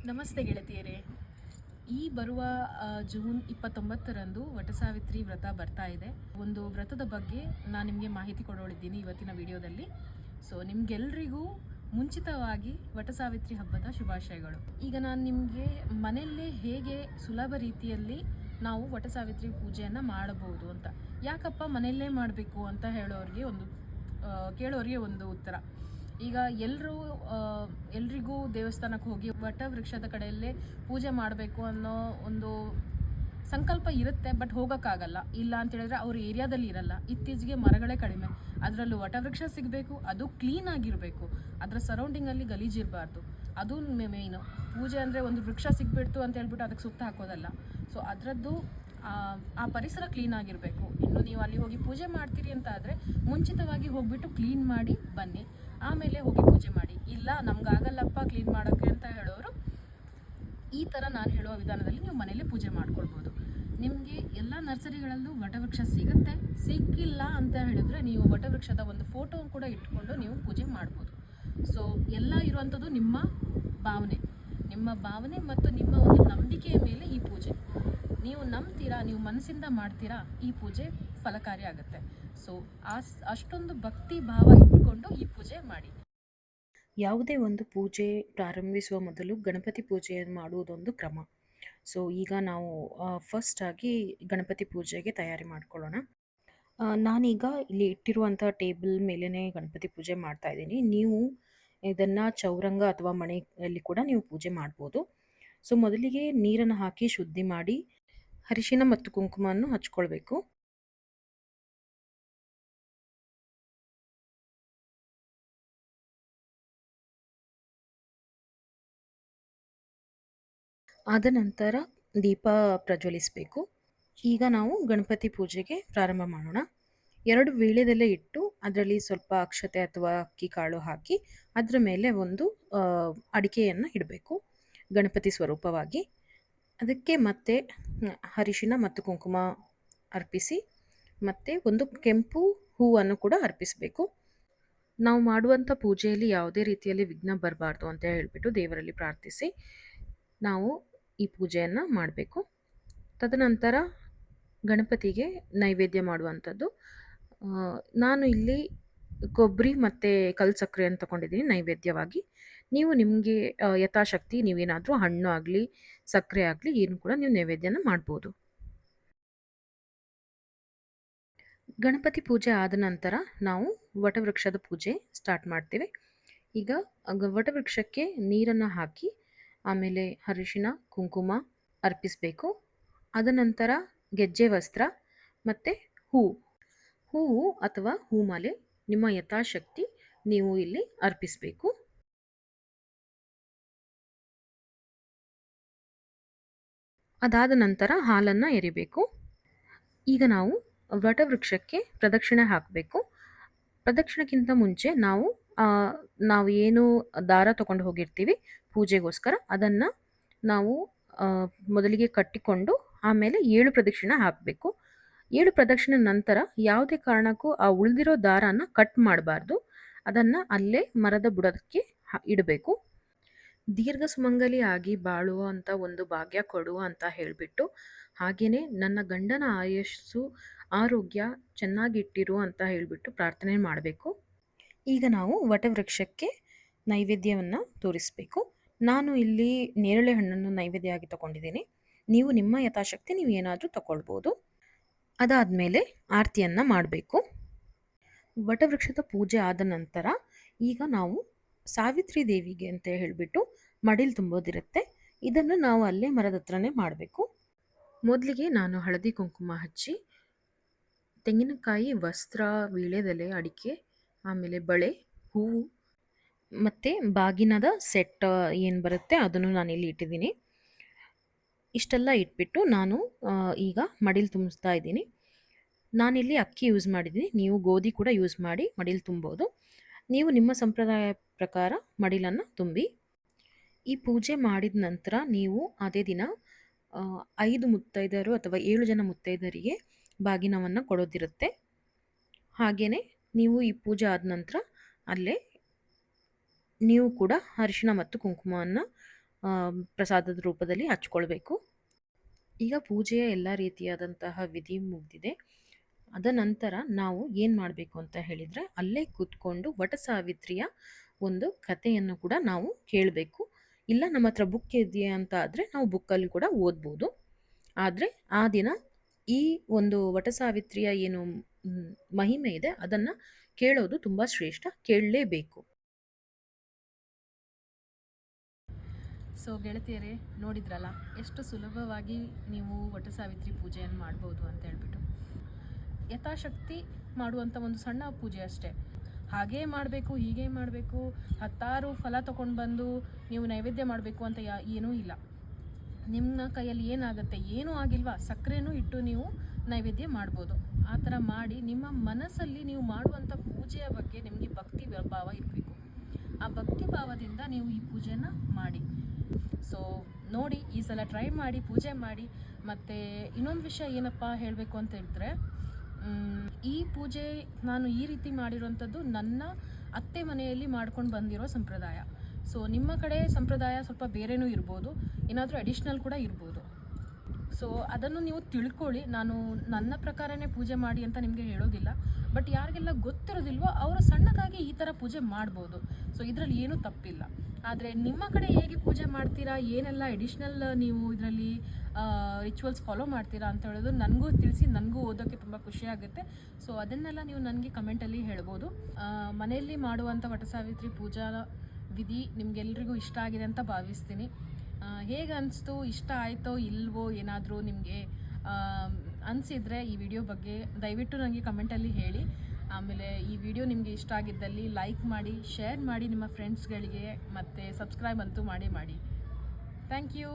ನಮಸ್ತೆ ಗೆಳತಿಯರೇ. ಈ ಬರುವ ಜೂನ್ 29ರಂದು ವಟಸಾವಿತ್ರಿ ವ್ರತ ಬರ್ತಾ ಇದೆ. ಒಂದು ವ್ರತದ ಬಗ್ಗೆ ನಾನು ನಿಮಗೆ ಮಾಹಿತಿ ಕೊಡೋಳಿದ್ದೀನಿ ಇವತ್ತಿನ ವಿಡಿಯೋದಲ್ಲಿ. ಸೊ ನಿಮಗೆಲ್ರಿಗೂ ಮುಂಚಿತವಾಗಿ ವಟಸಾವಿತ್ರಿ ಹಬ್ಬದ ಶುಭಾಶಯಗಳು. ಈಗ ನಾನು ನಿಮಗೆ ಮನೆಯಲ್ಲೇ ಹೇಗೆ ಸುಲಭ ರೀತಿಯಲ್ಲಿ ನಾವು ವಟಸಾವಿತ್ರಿ ಪೂಜೆಯನ್ನು ಮಾಡಬಹುದು ಅಂತ, ಯಾಕಪ್ಪ ಮನೆಯಲ್ಲೇ ಮಾಡಬೇಕು ಅಂತ ಕೇಳೋರಿಗೆ ಒಂದು ಉತ್ತರ. ಈಗ ಎಲ್ರಿಗೂ ದೇವಸ್ಥಾನಕ್ಕೆ ಹೋಗಿ ವಟ ವೃಕ್ಷದ ಕಡೆಯಲ್ಲೇ ಪೂಜೆ ಮಾಡಬೇಕು ಅನ್ನೋ ಒಂದು ಸಂಕಲ್ಪ ಇರುತ್ತೆ, ಬಟ್ ಹೋಗೋಕ್ಕಾಗಲ್ಲ. ಇಲ್ಲ ಅಂತ ಹೇಳಿದ್ರೆ ಅವ್ರ ಏರಿಯಾದಲ್ಲಿ ಇರಲ್ಲ. ಇತ್ತೀಚೆಗೆ ಮರಗಳೇ ಕಡಿಮೆ, ಅದರಲ್ಲೂ ವಟವೃಕ್ಷ ಸಿಗಬೇಕು, ಅದು ಕ್ಲೀನ್ ಆಗಿರಬೇಕು, ಅದರ ಸರೌಂಡಿಂಗಲ್ಲಿ ಗಲೀಜಿರಬಾರ್ದು. ಅದು ಮೇಯ್ನು. ಪೂಜೆ ಅಂದರೆ ಒಂದು ವೃಕ್ಷ ಸಿಗ್ಬಿಡ್ತು ಅಂತ ಹೇಳ್ಬಿಟ್ಟು ಅದಕ್ಕೆ ಸುತ್ತ ಹಾಕೋದಲ್ಲ. ಸೊ ಅದರದ್ದು ಆ ಪರಿಸರ ಕ್ಲೀನ್ ಆಗಿರಬೇಕು. ಇನ್ನು ನೀವು ಅಲ್ಲಿ ಹೋಗಿ ಪೂಜೆ ಮಾಡ್ತೀರಿ ಅಂತ ಆದರೆ ಮುಂಚಿತವಾಗಿ ಹೋಗ್ಬಿಟ್ಟು ಕ್ಲೀನ್ ಮಾಡಿ ಬನ್ನಿ, ಆಮೇಲೆ ಹೋಗಿ ಪೂಜೆ ಮಾಡಿ. ಇಲ್ಲ ನಮ್ಗಾಗಲ್ಲಪ್ಪ ಕ್ಲೀನ್ ಮಾಡೋಕ್ಕೆ ಅಂತ ಹೇಳೋರು ಈ ಥರ ನಾನು ಹೇಳುವ ವಿಧಾನದಲ್ಲಿ ನೀವು ಮನೇಲಿ ಪೂಜೆ ಮಾಡ್ಕೊಳ್ಬೋದು. ನಿಮಗೆ ಎಲ್ಲ ನರ್ಸರಿಗಳಲ್ಲೂ ವಟವೃಕ್ಷ ಸಿಗುತ್ತೆ. ಸಿಕ್ಕಿಲ್ಲ ಅಂತ ಹೇಳಿದ್ರೆ ನೀವು ವಟವೃಕ್ಷದ ಒಂದು ಫೋಟೋ ಕೂಡ ಇಟ್ಕೊಂಡು ನೀವು ಪೂಜೆ ಮಾಡ್ಬೋದು. ಸೊ ಎಲ್ಲ ಇರುವಂಥದ್ದು ನಿಮ್ಮ ಭಾವನೆ ಮತ್ತು ನಿಮ್ಮ ಒಂದು ನಂಬಿಕೆಯ ಮೇಲೆ ಈ ಪೂಜೆ. ನೀವು ನಂಬ್ತೀರಾ, ನೀವು ಮನಸ್ಸಿಂದ ಮಾಡ್ತೀರಾ, ಈ ಪೂಜೆ ಫಲಕಾರಿ ಆಗುತ್ತೆ. ಸೊ ಅಷ್ಟೊಂದು ಭಕ್ತಿ ಭಾವ ಇಟ್ಕೊಂಡು ಈ ಪೂಜೆ ಮಾಡಿ. ಯಾವುದೇ ಒಂದು ಪೂಜೆ ಪ್ರಾರಂಭಿಸುವ ಮೊದಲು ಗಣಪತಿ ಪೂಜೆಯನ್ನು ಮಾಡುವುದೊಂದು ಕ್ರಮ. ಸೊ ಈಗ ನಾವು ಫಸ್ಟ್ ಆಗಿ ಗಣಪತಿ ಪೂಜೆಗೆ ತಯಾರಿ ಮಾಡ್ಕೊಳ್ಳೋಣ. ನಾನೀಗ ಇಲ್ಲಿ ಇಟ್ಟಿರುವಂಥ ಟೇಬಲ್ ಮೇಲೇ ಗಣಪತಿ ಪೂಜೆ ಮಾಡ್ತಾ ಇದ್ದೀನಿ. ನೀವು ಇದನ್ನು ಚೌರಂಗ ಅಥವಾ ಮನೆಯಲ್ಲಿ ಕೂಡ ನೀವು ಪೂಜೆ ಮಾಡ್ಬೋದು. ಸೊ ಮೊದಲಿಗೆ ನೀರನ್ನು ಹಾಕಿ ಶುದ್ಧಿ ಮಾಡಿ ಅರಿಶಿನ ಮತ್ತು ಕುಂಕುಮವನ್ನು ಹಚ್ಕೊಳ್ಬೇಕು. ಆದ ನಂತರ ದೀಪ ಪ್ರಜ್ವಲಿಸಬೇಕು. ಈಗ ನಾವು ಗಣಪತಿ ಪೂಜೆಗೆ ಪ್ರಾರಂಭ ಮಾಡೋಣ. 2 ವೀಳ್ಯದೆಲೆ ಇಟ್ಟು ಅದರಲ್ಲಿ ಸ್ವಲ್ಪ ಅಕ್ಷತೆ ಅಥವಾ ಅಕ್ಕಿ ಕಾಳು ಹಾಕಿ ಅದರ ಮೇಲೆ ಒಂದು ಅಡಿಕೆಯನ್ನು ಇಡಬೇಕು ಗಣಪತಿ ಸ್ವರೂಪವಾಗಿ. ಅದಕ್ಕೆ ಮತ್ತೆ ಅರಿಶಿನ ಮತ್ತು ಕುಂಕುಮ ಅರ್ಪಿಸಿ ಮತ್ತೆ ಒಂದು ಕೆಂಪು ಹೂವನ್ನು ಕೂಡ ಅರ್ಪಿಸಬೇಕು. ನಾವು ಮಾಡುವಂಥ ಪೂಜೆಯಲ್ಲಿ ಯಾವುದೇ ರೀತಿಯಲ್ಲಿ ವಿಘ್ನ ಬರಬಾರ್ದು ಅಂತ ಹೇಳಿಬಿಟ್ಟು ದೇವರಲ್ಲಿ ಪ್ರಾರ್ಥಿಸಿ ನಾವು ಈ ಪೂಜೆಯನ್ನು ಮಾಡಬೇಕು. ತದನಂತರ ಗಣಪತಿಗೆ ನೈವೇದ್ಯ ಮಾಡುವಂಥದ್ದು. ನಾನು ಇಲ್ಲಿ ಕೊಬ್ಬರಿ ಮತ್ತು ಕಲ್ಲು ಸಕ್ಕರೆಯನ್ನು ತಗೊಂಡಿದ್ದೀನಿ ನೈವೇದ್ಯವಾಗಿ. ನೀವು ನಿಮಗೆ ಯಥಾಶಕ್ತಿ ನೀವೇನಾದರೂ ಹಣ್ಣು ಆಗಲಿ ಸಕ್ಕರೆ ಆಗಲಿ ಏನು ಕೂಡ ನೀವು ನೈವೇದ್ಯನ ಮಾಡ್ಬೋದು. ಗಣಪತಿ ಪೂಜೆ ಆದ ನಂತರ ನಾವು ವಟವೃಕ್ಷದ ಪೂಜೆ ಸ್ಟಾರ್ಟ್ ಮಾಡ್ತೇವೆ. ಈಗ ವಟವೃಕ್ಷಕ್ಕೆ ನೀರನ್ನು ಹಾಕಿ ಆಮೇಲೆ ಅರಿಶಿನ ಕುಂಕುಮ ಅರ್ಪಿಸಬೇಕು. ಅದ ನಂತರ ಗೆಜ್ಜೆ ವಸ್ತ್ರ ಮತ್ತು ಹೂವು ಅಥವಾ ಹೂಮಾಲೆ ನಿಮ್ಮ ಯಥಾಶಕ್ತಿ ನೀವು ಇಲ್ಲಿ ಅರ್ಪಿಸಬೇಕು. ಅದಾದ ನಂತರ ಹಾಲನ್ನು ಎರಿಬೇಕು. ಈಗ ನಾವು ವಟವೃಕ್ಷಕ್ಕೆ ಪ್ರದಕ್ಷಿಣೆ ಹಾಕಬೇಕು. ಪ್ರದಕ್ಷಿಣೆಗಿಂತ ಮುಂಚೆ ನಾವು ಏನು ದಾರ ತಗೊಂಡು ಹೋಗಿರ್ತೀವಿ ಪೂಜೆಗೋಸ್ಕರ ಅದನ್ನು ನಾವು ಮೊದಲಿಗೆ ಕಟ್ಟಿಕೊಂಡು ಆಮೇಲೆ 7 ಪ್ರದಕ್ಷಿಣೆ ಹಾಕಬೇಕು. 7 ಪ್ರದಕ್ಷಿಣೆ ನಂತರ ಯಾವುದೇ ಕಾರಣಕ್ಕೂ ಆ ಉಳಿದಿರೋ ದಾರನ ಕಟ್ ಮಾಡಬಾರ್ದು. ಅದನ್ನು ಅಲ್ಲೇ ಮರದ ಬುಡಕ್ಕೆ ಇಡಬೇಕು. ದೀರ್ಘ ಸುಮಂಗಲಿ ಆಗಿ ಬಾಳುವ ಅಂತ ಒಂದು ಭಾಗ್ಯ ಕೊಡುವ ಅಂತ ಹೇಳಿಬಿಟ್ಟು, ಹಾಗೆಯೇ ನನ್ನ ಗಂಡನ ಆಯಸ್ಸು ಆರೋಗ್ಯ ಚೆನ್ನಾಗಿಟ್ಟಿರು ಅಂತ ಹೇಳಿಬಿಟ್ಟು ಪ್ರಾರ್ಥನೆ ಮಾಡಬೇಕು. ಈಗ ನಾವು ವಟವೃಕ್ಷಕ್ಕೆ ನೈವೇದ್ಯವನ್ನು ತೋರಿಸಬೇಕು. ನಾನು ಇಲ್ಲಿ ನೇರಳೆ ಹಣ್ಣನ್ನು ನೈವೇದ್ಯ ಆಗಿ ತಗೊಂಡಿದ್ದೀನಿ. ನೀವು ನಿಮ್ಮ ಯಥಾಶಕ್ತಿ ನೀವು ಏನಾದರೂ ತಗೊಳ್ಬೋದು. ಅದಾದಮೇಲೆ ಆರತಿಯನ್ನು ಮಾಡಬೇಕು. ವಟವೃಕ್ಷದ ಪೂಜೆ ಆದ ನಂತರ ಈಗ ನಾವು ಸಾವಿತ್ರಿ ದೇವಿಗೆ ಅಂತ ಹೇಳಿಬಿಟ್ಟು ಮಡಿಲು ತುಂಬೋದಿರುತ್ತೆ. ಇದನ್ನು ನಾವು ಅಲ್ಲೇ ಮರದ ಹತ್ರನೇ ಮಾಡಬೇಕು. ಮೊದಲಿಗೆ ನಾನು ಹಳದಿ ಕುಂಕುಮ ಹಚ್ಚಿ ತೆಂಗಿನಕಾಯಿ ವಸ್ತ್ರ ವೀಳ್ಯದೆಲೆ ಅಡಿಕೆ ಆಮೇಲೆ ಬಳೆ ಹೂವು ಮತ್ತು ಬಾಗಿನದ ಸೆಟ್ ಏನು ಬರುತ್ತೆ ಅದನ್ನು ನಾನಿಲ್ಲಿ ಇಟ್ಟಿದ್ದೀನಿ. ಇಷ್ಟೆಲ್ಲ ಇಟ್ಬಿಟ್ಟು ನಾನು ಈಗ ಮಡಿಲು ತುಂಬಿಸ್ತಾ ಇದ್ದೀನಿ. ನಾನಿಲ್ಲಿ ಅಕ್ಕಿ ಯೂಸ್ ಮಾಡಿದ್ದೀನಿ, ನೀವು ಗೋಧಿ ಕೂಡ ಯೂಸ್ ಮಾಡಿ ಮಡಿಲು ತುಂಬೋದು. ನೀವು ನಿಮ್ಮ ಸಂಪ್ರದಾಯ ಪ್ರಕಾರ ಮಡಿಲನ್ನು ತುಂಬಿ. ಈ ಪೂಜೆ ಮಾಡಿದ ನಂತರ ನೀವು ಅದೇ ದಿನ 5 ಮುತ್ತೈದೆಯರು ಅಥವಾ 7 ಜನ ಮುತ್ತೈದೆಯರಿಗೆ ಬಾಗಿನವನ್ನು ಕೊಡೋದಿರುತ್ತೆ. ಹಾಗೆಯೇ ನೀವು ಈ ಪೂಜೆ ಆದ ನಂತರ ಅಲ್ಲೇ ನೀವು ಕೂಡ ಅರಿಶಿನ ಮತ್ತು ಕುಂಕುಮವನ್ನು ಪ್ರಸಾದದ ರೂಪದಲ್ಲಿ ಹಚ್ಕೊಳ್ಬೇಕು. ಈಗ ಪೂಜೆಯ ಎಲ್ಲ ರೀತಿಯಾದಂತಹ ವಿಧಿ ಮುಗಿದಿದೆ. ಅದ ನಂತರ ನಾವು ಏನು ಮಾಡಬೇಕು ಅಂತ ಹೇಳಿದರೆ, ಅಲ್ಲೇ ಕೂತ್ಕೊಂಡು ವಟ ಸಾವಿತ್ರಿಯ ಒಂದು ಕಥೆಯನ್ನು ಕೂಡ ನಾವು ಕೇಳಬೇಕು. ಇಲ್ಲ ನಮ್ಮ ಹತ್ರ ಬುಕ್ ಇದೆಯಾ ಅಂತ ಆದರೆ ನಾವು ಬುಕ್ಕಲ್ಲಿ ಕೂಡ ಓದ್ಬೋದು. ಆದರೆ ಆ ದಿನ ಈ ಒಂದು ವಟ ಸಾವಿತ್ರಿಯ ಏನು ಮಹಿಮೆ ಇದೆ ಅದನ್ನು ಕೇಳೋದು ತುಂಬ ಶ್ರೇಷ್ಠ, ಕೇಳಲೇಬೇಕು. ಸೊ ಗೆಳತಿಯರೇ, ನೋಡಿದ್ರಲ್ಲ ಎಷ್ಟು ಸುಲಭವಾಗಿ ನೀವು ವಟ ಸಾವಿತ್ರಿ ಪೂಜೆಯನ್ನು ಮಾಡ್ಬೋದು ಅಂತ ಹೇಳ್ಬಿಟ್ಟು. ಯಥಾಶಕ್ತಿ ಮಾಡುವಂಥ ಒಂದು ಸಣ್ಣ ಪೂಜೆ ಅಷ್ಟೇ. ಹಾಗೇ ಮಾಡಬೇಕು, ಹೀಗೆ ಮಾಡಬೇಕು, 10 ಫಲ ತೊಗೊಂಡು ಬಂದು ನೀವು ನೈವೇದ್ಯ ಮಾಡಬೇಕು ಅಂತ ಏನೂ ಇಲ್ಲ. ನಿಮ್ಮ ಕೈಯಲ್ಲಿ ಏನಾಗುತ್ತೆ, ಏನೂ ಆಗಿಲ್ವಾ, ಸಕ್ಕರೆನೂ ಇಟ್ಟು ನೀವು ನೈವೇದ್ಯ ಮಾಡ್ಬೋದು. ಆ ಥರ ಮಾಡಿ ನಿಮ್ಮ ಮನಸ್ಸಲ್ಲಿ ನೀವು ಮಾಡುವಂಥ ಪೂಜೆಯ ಬಗ್ಗೆ ನಿಮಗೆ ಭಕ್ತಿ ಭಾವ ಇರಬೇಕು. ಆ ಭಕ್ತಿ ಭಾವದಿಂದ ನೀವು ಈ ಪೂಜೆನ ಮಾಡಿ. ಸೊ ನೋಡಿ, ಈ ಸಲ ಟ್ರೈ ಮಾಡಿ, ಪೂಜೆ ಮಾಡಿ. ಮತ್ತು ಇನ್ನೊಂದು ವಿಷಯ ಏನಪ್ಪ ಹೇಳಬೇಕು ಅಂತ ಹೇಳಿದ್ರೆ, ಈ ಪೂಜೆ ನಾನು ಈ ರೀತಿ ಮಾಡಿರೋಂಥದ್ದು ನನ್ನ ಅತ್ತೆ ಮನೆಯಲ್ಲಿ ಮಾಡ್ಕೊಂಡು ಬಂದಿರೋ ಸಂಪ್ರದಾಯ. ಸೊ ನಿಮ್ಮ ಕಡೆ ಸಂಪ್ರದಾಯ ಸ್ವಲ್ಪ ಬೇರೆನೂ ಇರ್ಬೋದು, ಏನಾದರೂ ಅಡಿಷ್ನಲ್ ಕೂಡ ಇರ್ಬೋದು. ಸೊ ಅದನ್ನು ನೀವು ತಿಳ್ಕೊಳ್ಳಿ. ನಾನು ನನ್ನ ಪ್ರಕಾರನೇ ಪೂಜೆ ಮಾಡಿ ಅಂತ ನಿಮಗೆ ಹೇಳೋದಿಲ್ಲ. ಬಟ್ ಯಾರಿಗೆಲ್ಲ ಗೊತ್ತಿರೋದಿಲ್ವೋ ಅವರು ಸಣ್ಣದಾಗಿ ಈ ಥರ ಪೂಜೆ ಮಾಡ್ಬೋದು. ಸೊ ಇದರಲ್ಲಿ ಏನೂ ತಪ್ಪಿಲ್ಲ. ಆದರೆ ನಿಮ್ಮ ಕಡೆ ಹೇಗೆ ಪೂಜೆ ಮಾಡ್ತೀರಾ, ಏನೆಲ್ಲ ಎಡಿಷ್ನಲ್ ನೀವು ಇದರಲ್ಲಿ ರಿಚುವಲ್ಸ್ ಫಾಲೋ ಮಾಡ್ತೀರಾ ಅಂತ ಹೇಳೋದು ನನಗೂ ತಿಳಿಸಿ, ನನಗೂ ಓದೋಕ್ಕೆ ತುಂಬ ಖುಷಿಯಾಗುತ್ತೆ. ಸೊ ಅದನ್ನೆಲ್ಲ ನೀವು ನನಗೆ ಕಮೆಂಟಲ್ಲಿ ಹೇಳ್ಬೋದು. ಮನೆಯಲ್ಲಿ ಮಾಡುವಂಥ ವಟ ಸಾವಿತ್ರಿ ಪೂಜಾ ವಿಧಿ ನಿಮಗೆಲ್ರಿಗೂ ಇಷ್ಟ ಆಗಿದೆ ಅಂತ ಭಾವಿಸ್ತೀನಿ. ಹೇಗೆ ಅನಿಸ್ತು, ಇಷ್ಟ ಆಯಿತೋ ಇಲ್ವೋ, ಏನಾದರೂ ನಿಮಗೆ ಅನಿಸಿದರೆ ಈ ವಿಡಿಯೋ ಬಗ್ಗೆ ದಯವಿಟ್ಟು ನನಗೆ ಕಮೆಂಟಲ್ಲಿ ಹೇಳಿ. ಆಮೇಲೆ ಈ ವಿಡಿಯೋ ನಿಮಗೆ ಇಷ್ಟ ಆಗಿದ್ದಲ್ಲಿ ಲೈಕ್ ಮಾಡಿ, ಶೇರ್ ಮಾಡಿ ನಿಮ್ಮ ಫ್ರೆಂಡ್ಸ್ಗಳಿಗೆ, ಮತ್ತು ಸಬ್ಸ್ಕ್ರೈಬ್ ಅಂತೂ ಮಾಡಿ. Thank you.